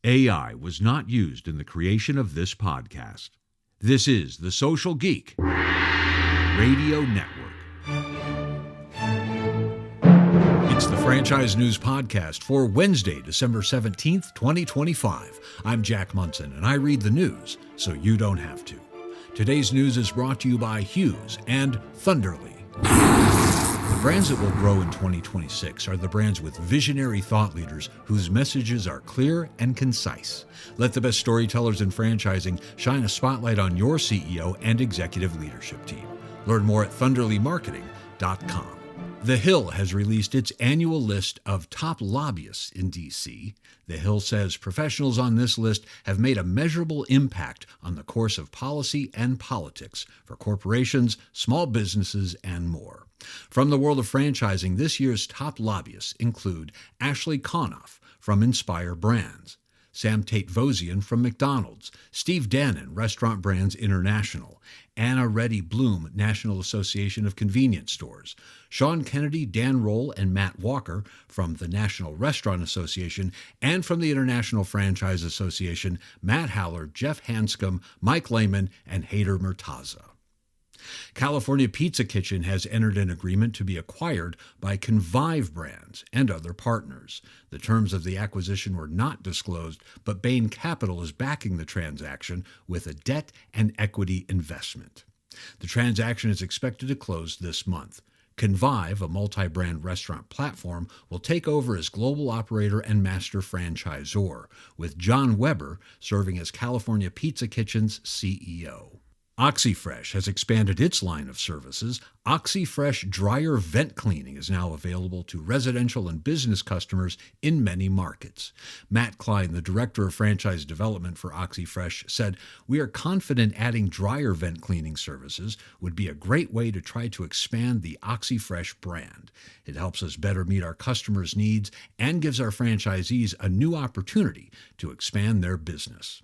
AI was not used in the creation of this podcast. This is the Social Geek Radio Network. It's the Franchise News Podcast for Wednesday, December 17th, 2025. I'm Jack Munson, and I read the news so you don't have to. Today's news is brought to you by Hughes and Thunderly. The brands that will grow in 2026 are the brands with visionary thought leaders whose messages are clear and concise. Let the best storytellers in franchising shine a spotlight on your CEO and executive leadership team. Learn more at thunderlymarketing.com. The Hill has released its annual list of top lobbyists in D.C. The Hill says professionals on this list have made a measurable impact on the course of policy and politics for corporations, small businesses, and more. From the world of franchising, this year's top lobbyists include Ashley Konoff from Inspire Brands, Sam Tate-Vozian from McDonald's, Steve Dannon, Restaurant Brands International, Anna Reddy Bloom, National Association of Convenience Stores, Sean Kennedy, Dan Roll, and Matt Walker from the National Restaurant Association, and from the International Franchise Association, Matt Haller, Jeff Hanscom, Mike Lehman, and Haider Murtaza. California Pizza Kitchen has entered an agreement to be acquired by Convive Brands and other partners. The terms of the acquisition were not disclosed, but Bain Capital is backing the transaction with a debt and equity investment. The transaction is expected to close this month. Convive, a multi-brand restaurant platform, will take over as global operator and master franchisor, with John Weber serving as California Pizza Kitchen's CEO. OxyFresh has expanded its line of services. OxyFresh dryer vent cleaning is now available to residential and business customers in many markets. Matt Klein, the director of franchise development for OxyFresh, said, "We are confident adding dryer vent cleaning services would be a great way to try to expand the OxyFresh brand. It helps us better meet our customers' needs and gives our franchisees a new opportunity to expand their business."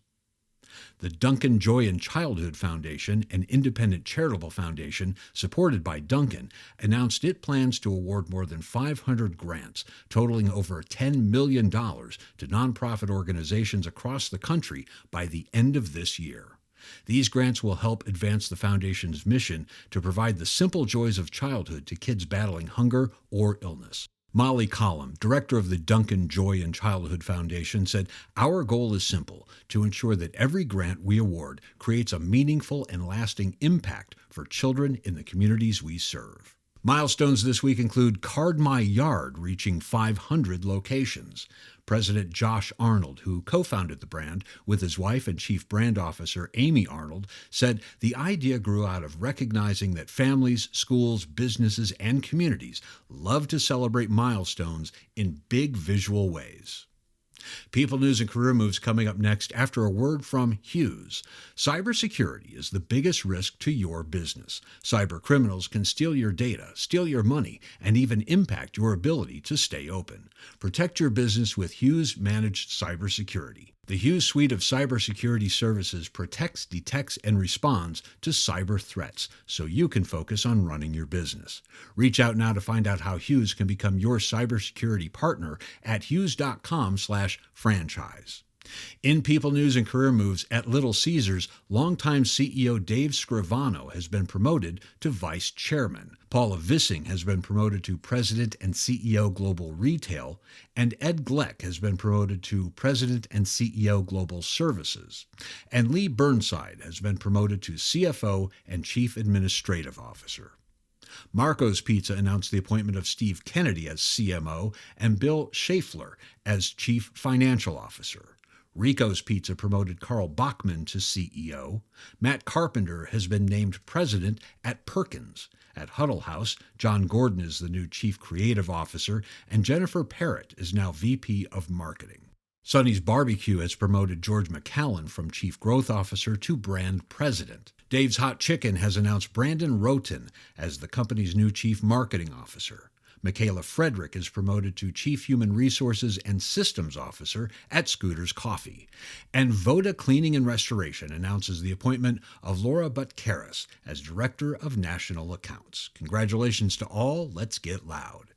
The Duncan Joy in Childhood Foundation, an independent charitable foundation supported by Duncan, announced it plans to award more than 500 grants, totaling over $10 million, to nonprofit organizations across the country by the end of this year. These grants will help advance the foundation's mission to provide the simple joys of childhood to kids battling hunger or illness. Molly Collum, director of the Duncan Joy in Childhood Foundation, said, "Our goal is simple, to ensure that every grant we award creates a meaningful and lasting impact for children in the communities we serve." Milestones this week include Card My Yard reaching 500 locations. President Josh Arnold, who co-founded the brand with his wife and chief brand officer Amy Arnold, said the idea grew out of recognizing that families, schools, businesses, and communities love to celebrate milestones in big visual ways. People News and Career Moves coming up next after a word from Hughes. Cybersecurity is the biggest risk to your business. Cyber criminals can steal your data, steal your money, and even impact your ability to stay open. Protect your business with Hughes Managed Cybersecurity. The Hughes suite of cybersecurity services protects, detects, and responds to cyber threats so you can focus on running your business. Reach out now to find out how Hughes can become your cybersecurity partner at hughes.com/franchise. In People News and Career Moves, at Little Caesars, longtime CEO Dave Scrivano has been promoted to vice chairman. Paula Vissing has been promoted to president and CEO Global Retail, and Ed Gleck has been promoted to president and CEO Global Services. And Lee Burnside has been promoted to CFO and Chief Administrative Officer. Marco's Pizza announced the appointment of Steve Kennedy as CMO and Bill Schaeffler as Chief Financial Officer. Rico's Pizza promoted Carl Bachman to CEO. Matt Carpenter has been named president at Perkins. At Huddle House, John Gordon is the new Chief Creative Officer, and Jennifer Parrott is now VP of Marketing. Sonny's Barbecue has promoted George McCallan from Chief Growth Officer to Brand President. Dave's Hot Chicken has announced Brandon Roten as the company's new Chief Marketing Officer. Michaela Frederick is promoted to Chief Human Resources and Systems Officer at Scooters Coffee. And Voda Cleaning and Restoration announces the appointment of Laura Butkaris as Director of National Accounts. Congratulations to all. Let's get loud.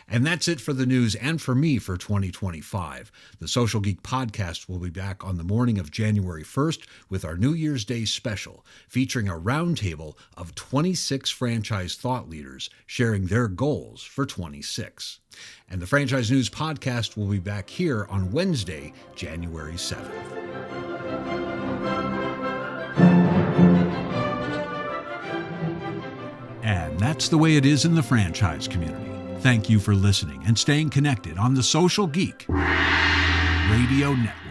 And that's it for the news and for me for 2025. The Social Geek podcast will be back on the morning of January 1st with our New Year's Day special, featuring a roundtable of 26 franchise thought leaders sharing their goals for 26. And the Franchise News podcast will be back here on Wednesday, January 7th. And that's the way it is in the franchise community. Thank you for listening and staying connected on the Social Geek Radio Network.